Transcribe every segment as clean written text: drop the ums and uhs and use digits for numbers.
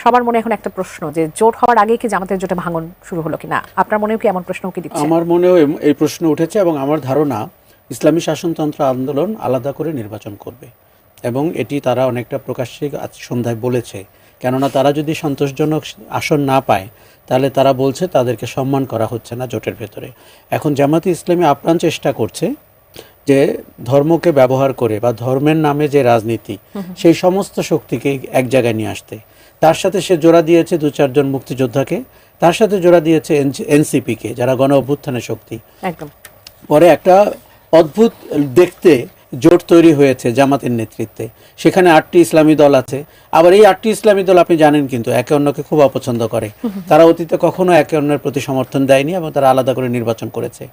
সবার মনে এখন একটা প্রশ্ন যে জোট হওয়ার আগে কি জামাতের জোটে ভাঙন শুরু হলো কিনা, আপনার মনেও কি এমন প্রশ্ন কি দিচ্ছে? আমার মনেও এই প্রশ্ন উঠেছে এবং আমার ধারণা ইসলামী শাসনতন্ত্র আন্দোলন আলাদা করে নির্বাচন করবে এবং এটি তারা অনেকটা প্রকাশ্যে আজ সন্ধ্যায় বলেছে। কেননা তারা যদি সন্তোষজনক আসন না পায় তাহলে তারা বলছে তাদেরকে সম্মান করা হচ্ছে না জোটের ভেতরে। এখন জামাতে ইসলামী আপ্রাণ চেষ্টা করছে যে ধর্মকে ব্যবহার করে বা ধর্মের নামে যে রাজনীতি সেই সমস্ত শক্তিকে এক জায়গায় নিয়ে আসতে। তার সাথে সে জোড়া দিয়েছে 2-4 জন মুক্তিযোদ্ধাকে, তার সাথে জোড়া দিয়েছে এনসিপিকে, যারা গণ অভ্যুত্থানের শক্তি। একদম পরে একটা অদ্ভুত দেখতে জোট তৈরি হয়েছে জামাতের নেতৃত্বে। সেখানে 8টি ইসলামী দল আছে। আবার এই 8টি ইসলামী দল আপনি জানেন কিন্তু একে অন্যকে খুব অপছন্দ করে। তারা অতীতে কখনো একে অন্যের প্রতি সমর্থন দেয়নি এবং তারা আলাদা করে নির্বাচন করেছে।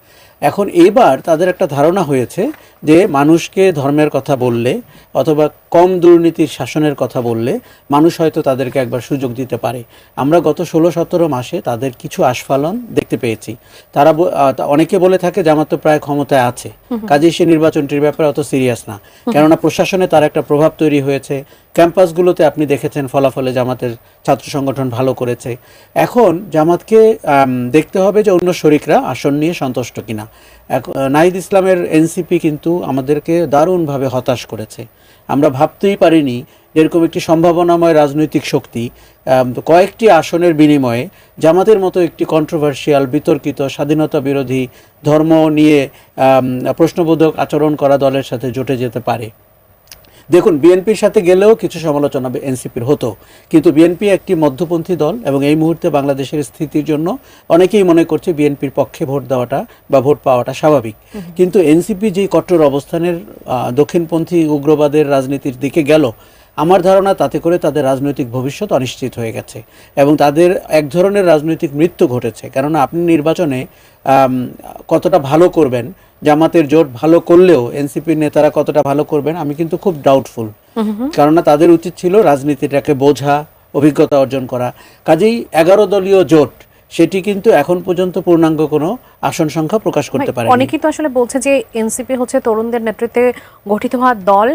এখন এইবার তাদের একটা ধারণা হয়েছে যে মানুষকে ধর্মের কথা বললে অথবা কম দুর্নীতির শাসনের কথা বললে মানুষ হয়তো তাদেরকে একবার সুযোগ দিতে পারে। আমরা গত 16-17 মাসে তাদের কিছু আস্ফালন দেখতে পেয়েছি। তারা অনেকে বলে থাকে জামাত তো প্রায় ক্ষমতায় আছে, কাজেই সে নির্বাচনটির ব্যাপারে অত সিরিয়াস না। কেননা প্রশাসনে তার একটা প্রভাব তৈরি হয়েছে। ক্যাম্পাসগুলোতে আপনি দেখেছেন ফলাফলে জামাতের ছাত্র সংগঠন ভালো করেছে। এখন জামাতকে দেখতে হবে যে অন্য শরিকরা আসন নিয়ে সন্তুষ্ট কিনা। নাহিদ ইসলামের এনসিপি কিন্তু আমাদেরকে দারুণভাবে হতাশ করেছে। আমরা ভাবতেই পারিনি এরকম একটি সম্ভাবনাময় রাজনৈতিক শক্তি কয়েকটি আসনের বিনিময়ে জামাতের মতো একটি কন্ট্রোভার্সিয়াল, বিতর্কিত, স্বাধীনতা বিরোধী, ধর্ম নিয়ে প্রশ্নবোধক আচরণ করা দলের সাথে জোটে যেতে পারে। দেখুন, বিএনপির সাথে গেলেও কিছু সমালোচনা এনসিপির হতো, কিন্তু বিএনপি একটি মধ্যপন্থী দল এবং এই মুহূর্তে বাংলাদেশের স্থিতির জন্য অনেকেই মনে করছে বিএনপির পক্ষে ভোট দেওয়াটা বা ভোট পাওয়াটা স্বাভাবিক। কিন্তু এনসিপি যে কট্টর অবস্থানের দক্ষিণপন্থী উগ্রবাদের রাজনীতির দিকে গেল, আমার ধারণা তাতে করে তাদের রাজনৈতিক ভবিষ্যৎ অনিশ্চিত হয়ে গেছে এবং তাদের এক ধরনের রাজনৈতিক মৃত্যু ঘটেছে। কেননা আপনি নির্বাচনে কতটা ভালো করবেন, জামাতের জোট ভালো করলেও এনসিপির নেতারা কতটা ভালো করবেন আমি কিন্তু খুব ডাউটফুল। কেননা তাদের উচিত ছিল রাজনীতিটাকে বোঝা, অভিজ্ঞতা অর্জন করা। কাজেই 11 দলীয় জোট সেটি কিন্তু এখন পর্যন্ত পূর্ণাঙ্গ কোনো আসন সংখ্যা প্রকাশ করতে পারে। অনেকেই তো আসলে বলছে যে এনসিপি হচ্ছে তরুণদের নেতৃত্বে গঠিত হওয়া দল,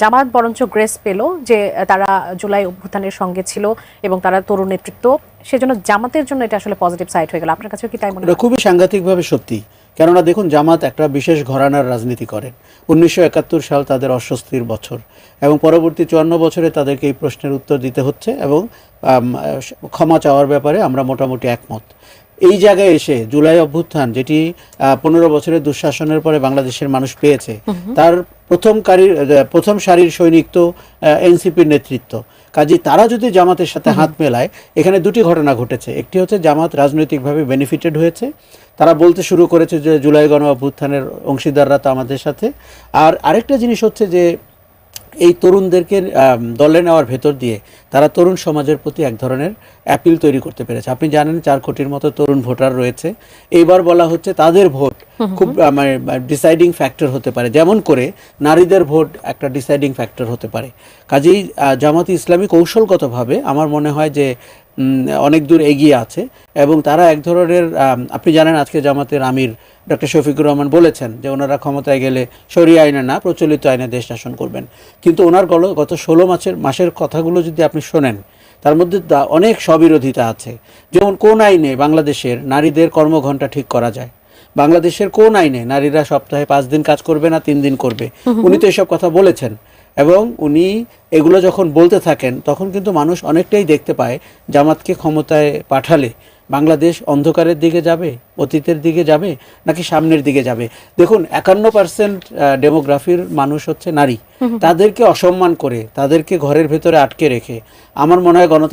জামাত বরঞ্চ গ্রেস পেল যে তারা জুলাই অভ্যুত্থানের সঙ্গে ছিল এবং তারা তরুণ নেতৃত্ব, সেজন্য জামাতের জন্য এটা আসলে পজিটিভ সাইড হয়ে গেল। আপনার কাছে কি তাই মনে হয়? খুবই সাংঘাতিকভাবে সত্যি। কেননা দেখুন, জামাত একটা বিশেষ ঘরানার রাজনীতি করেন। 1971 সাল তাদের অস্বস্তির বছর এবং পরবর্তী 54 বছরে তাদেরকে এই প্রশ্নের উত্তর দিতে হচ্ছে এবং ক্ষমা চাওয়ার ব্যাপারে আমরা মোটামুটি একমত। এই জায়গায় এসে জুলাই অভ্যুত্থান, যেটি 15 বছরের দুঃশাসনের পরে বাংলাদেশের মানুষ পেয়েছে, তার প্রথম সারির সৈনিক তো এনসিপির নেতৃত্ব। কাজেই তারা যদি জামাতের সাথে হাত মেলায়, এখানে দুটি ঘটনা ঘটেছে। একটি হচ্ছে জামাত রাজনৈতিকভাবে বেনিফিটেড হয়েছে, তারা বলতে শুরু করেছে যে জুলাই গণ অভ্যুত্থানের অংশীদাররা তো আমাদের সাথে। আর আরেকটা জিনিস হচ্ছে যে এই তরুণদেরকে দলে নেওয়ার ভেতর দিয়ে তারা তরুণ সমাজের প্রতি এক ধরনের অ্যাপিল তৈরি করতে পেরেছে। আপনি জানেন 4 কোটির মতো তরুণ ভোটার রয়েছে। এইবার বলা হচ্ছে তাদের ভোট খুব ডিসাইডিং ফ্যাক্টর হতে পারে, যেমন করে নারীদের ভোট একটা ডিসাইডিং ফ্যাক্টর হতে পারে। কাজেই জামাতে ইসলামী কৌশলগতভাবে আমার মনে হয় যে অনেক দূর এগিয়ে আছে এবং তারা এক ধরনের, আপনি জানেন আজকে জামাতের আমির ডক্টর শফিকুর রহমান বলেছেন যে ওনারা ক্ষমতায় গেলে শরিয়া আইনে না প্রচলিত আইনে দেশ শাসন করবেন। কিন্তু ওনার গত 16 মাসের কথাগুলো যদি আপনি শোনেন, তার মধ্যে অনেক স্ববিরোধিতা আছে। যেমন কোন আইনে বাংলাদেশের নারীদের কর্মঘণ্টা ঠিক করা যায়, বাংলাদেশের কোন আইনে নারীরা সপ্তাহে 5 দিন কাজ করবে না 3 দিন করবে, উনি তো এসব কথা বলেছেন। এবং উনি এগুলো যখন বলতে থাকেন তখন কিন্তু মানুষ অনেকটাই দেখতে পায় জামাতকে ক্ষমতায় পাঠালে বাংলাদেশ অন্ধকারের দিকে যাবে, অতীতের দিকে যাবে নাকি সামনের দিকে যাবে। দেখুন, 51% ডেমোগ্রাফির মানুষ হচ্ছে নারী। তাদেরকে অসম্মান করে, তাদেরকে ঘরের ভেতরে আটকে রেখে আমার মনে হয়